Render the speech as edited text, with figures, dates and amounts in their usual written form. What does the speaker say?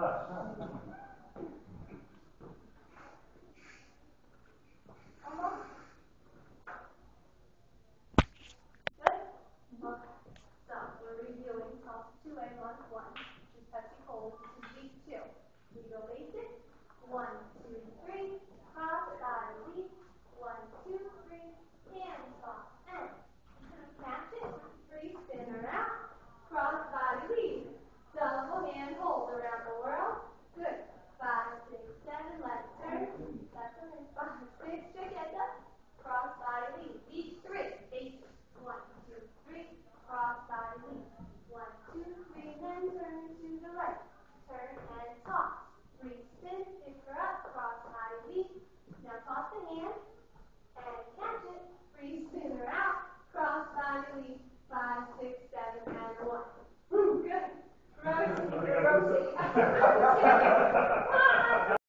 So we're reviewing toss 2A month 1, which is Pepsi Cola. This is week 2. We go basic. 1, 2, 3. Cross, body, leap. 1, 2, 3. Hand, toss, and catch it. Free spin around. Cross, body, leap. Double hand hold around the world. Good. 5, 6, 7. Let's turn. That's it. 5, 6. Together. Cross, body, leap. Each 3. Basic. 1, 2, 3. Cross, body, leap. 1, 2, 3. Then turn to the right. Turn and toss. Free spin. Pick her up. Cross, body, leap. Now toss the hand and catch it. Free spin her out. Cross, body, leap. 5, 6, 7, and 1. Good. Rotate.